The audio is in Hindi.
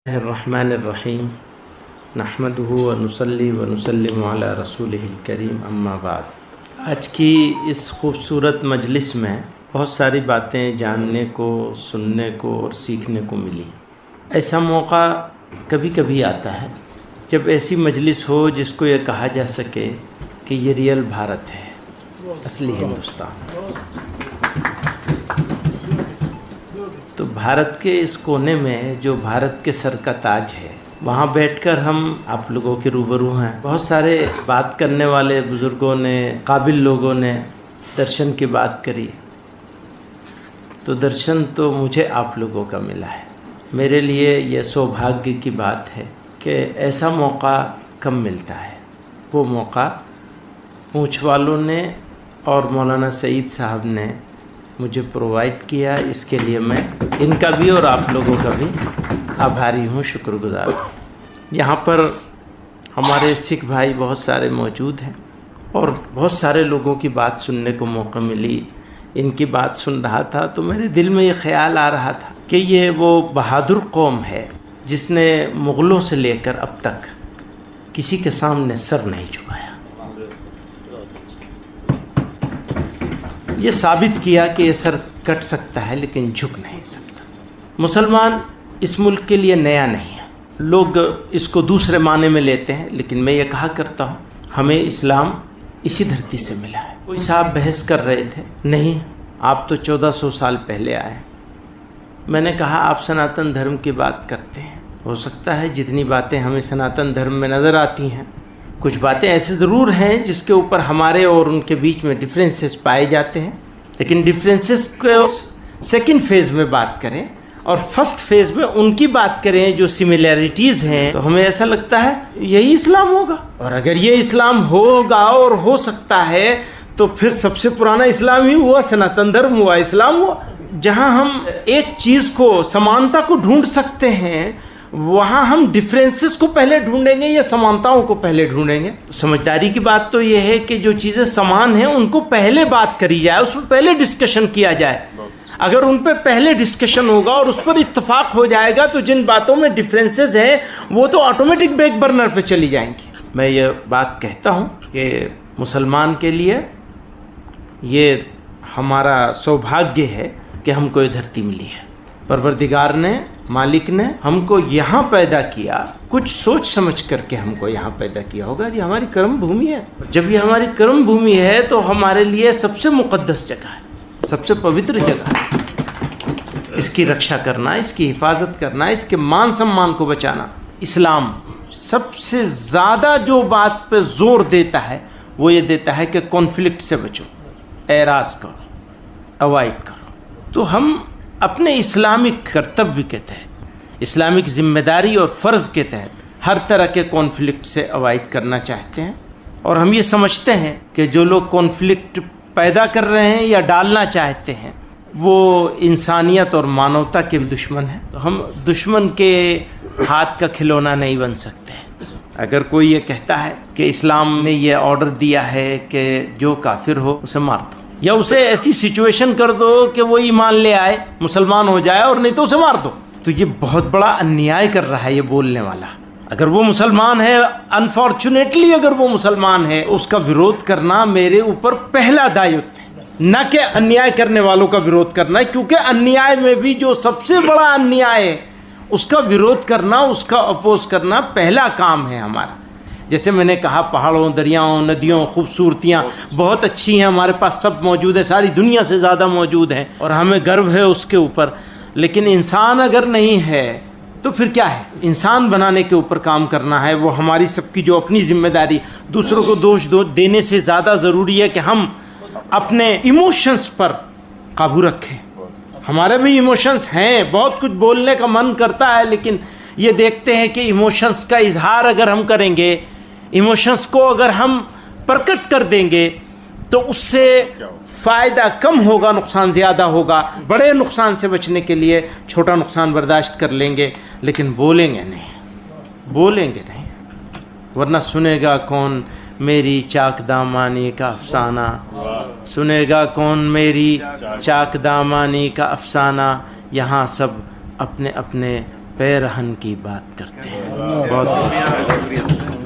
रहमानिर्रहीम नहमदुहु व नुसल्ली व नुसल्लिमु अला रसूलिहिल करीम अम्मा बाद। आज की इस खूबसूरत मजलिस में बहुत सारी बातें जानने को, सुनने को और सीखने को मिली। ऐसा मौका कभी कभी आता है जब ऐसी मजलिस हो जिसको ये कहा जा सके कि ये रियल भारत है, असली हिंदुस्तान। तो भारत के इस कोने में जो भारत के सर का ताज है, वहाँ बैठकर हम आप लोगों के रूबरू हैं। बहुत सारे बात करने वाले बुज़ुर्गों ने, काबिल लोगों ने दर्शन की बात करी, तो दर्शन तो मुझे आप लोगों का मिला है। मेरे लिए यह सौभाग्य की बात है कि ऐसा मौका कम मिलता है। वो मौका पूंछ वालों ने और मौलाना सईद साहब ने मुझे प्रोवाइड किया। इसके लिए मैं इनका भी और आप लोगों का भी आभारी हूँ, शुक्रगुजार हूँ। यहाँ पर हमारे सिख भाई बहुत सारे मौजूद हैं और बहुत सारे लोगों की बात सुनने को मौका मिली। इनकी बात सुन रहा था तो मेरे दिल में ये ख्याल आ रहा था कि ये वो बहादुर कौम है जिसने मुग़लों से लेकर अब तक किसी के सामने सर नहीं झुकाया। ये साबित किया कि ये सर कट सकता है लेकिन झुक नहीं सकता। मुसलमान इस मुल्क के लिए नया नहीं है। लोग इसको दूसरे माने में लेते हैं, लेकिन मैं ये कहा करता हूँ हमें इस्लाम इसी धरती से मिला है। कोई साहब बहस कर रहे थे, नहीं आप तो 1400 साल पहले आए। मैंने कहा आप सनातन धर्म की बात करते हैं, हो सकता है जितनी बातें हमें सनातन धर्म में नज़र आती हैं, कुछ बातें ऐसे ज़रूर हैं जिसके ऊपर हमारे और उनके बीच में डिफरेंसेस पाए जाते हैं, लेकिन डिफरेंसेस को सेकंड फेज़ में बात करें और फर्स्ट फेज़ में उनकी बात करें जो सिमिलैरिटीज़ हैं, तो हमें ऐसा लगता है यही इस्लाम होगा। और अगर ये इस्लाम होगा और हो सकता है तो फिर सबसे पुराना इस्लाम ही हुआ, सनातन धर्म हुआ, इस्लाम हुआ। जहाँ हम एक चीज़ को, समानता को ढूंढ सकते हैं, वहाँ हम डिफरेंसेस को पहले ढूंढेंगे या समानताओं को पहले ढूंढेंगे। तो समझदारी की बात तो ये है कि जो चीज़ें समान हैं उनको पहले बात करी जाए, उस पर पहले डिस्कशन किया जाए। अगर उन पर पहले डिस्कशन होगा और उस पर इत्तेफाक हो जाएगा तो जिन बातों में डिफरेंसेस हैं वो तो ऑटोमेटिक बैक बर्नर पे चली जाएंगी। मैं ये बात कहता हूँ कि मुसलमान के लिए ये हमारा सौभाग्य है कि हमको ये धरती मिली है। परवरदिगार ने, मालिक ने हमको यहाँ पैदा किया, कुछ सोच समझ करके हमको यहाँ पैदा किया होगा। ये हमारी कर्म भूमि है। जब ये हमारी कर्म भूमि है तो हमारे लिए सबसे मुक़द्दस जगह है, सबसे पवित्र जगह है। इसकी रक्षा करना, इसकी हिफाजत करना, इसके मान सम्मान को बचाना। इस्लाम सबसे ज़्यादा जो बात पे ज़ोर देता है वो ये देता है कि कॉन्फ्लिक्ट से बचो, एराज़ करो, अवॉइड करो। तो हम अपने इस्लामिक कर्तव्य के तहत, इस्लामिक ज़िम्मेदारी और फ़र्ज़ के तहत हर तरह के कॉन्फ्लिक्ट से अवॉइड करना चाहते हैं। और हम ये समझते हैं कि जो लोग कॉन्फ्लिक्ट पैदा कर रहे हैं या डालना चाहते हैं वो इंसानियत और मानवता के दुश्मन हैं। तो हम दुश्मन के हाथ का खिलौना नहीं बन सकते। अगर कोई ये कहता है कि इस्लाम ने ये ऑर्डर दिया है कि जो काफिर हो उसे मार दो, या उसे ऐसी सिचुएशन कर दो कि वो ईमान ले आए, मुसलमान हो जाए, और नहीं तो उसे मार दो, तो ये बहुत बड़ा अन्याय कर रहा है ये बोलने वाला। अगर वो मुसलमान है, अनफॉर्चुनेटली अगर वो मुसलमान है, उसका विरोध करना मेरे ऊपर पहला दायित्व है, न कि अन्याय करने वालों का विरोध करना, क्योंकि अन्याय में भी जो सबसे बड़ा अन्याय है उसका विरोध करना, उसका अपोज करना पहला काम है हमारा। जैसे मैंने कहा, पहाड़ों, दरियाओं, नदियों, खूबसूरतियाँ बहुत अच्छी हैं, हमारे पास सब मौजूद है, सारी दुनिया से ज़्यादा मौजूद हैं और हमें गर्व है उसके ऊपर। लेकिन इंसान अगर नहीं है तो फिर क्या है? इंसान बनाने के ऊपर काम करना है। वो हमारी सबकी जो अपनी जिम्मेदारी, दूसरों को दोष देने से ज़्यादा ज़रूरी है कि हम अपने इमोशंस पर काबू रखें। हमारे भी इमोशंस हैं, बहुत कुछ बोलने का मन करता है, लेकिन ये देखते हैं कि इमोशंस का इजहार अगर हम करेंगे, इमोशंस को अगर हम प्रकट कर देंगे तो उससे फ़ायदा कम होगा, नुकसान ज़्यादा होगा। बड़े नुकसान से बचने के लिए छोटा नुकसान बर्दाश्त कर लेंगे, लेकिन बोलेंगे नहीं, वरना सुनेगा कौन मेरी चाक दामानी का अफसाना, सुनेगा कौन मेरी चाक दामानी का अफसाना। यहाँ सब अपने अपने पैरहन की बात करते हैं। बहुत बहुत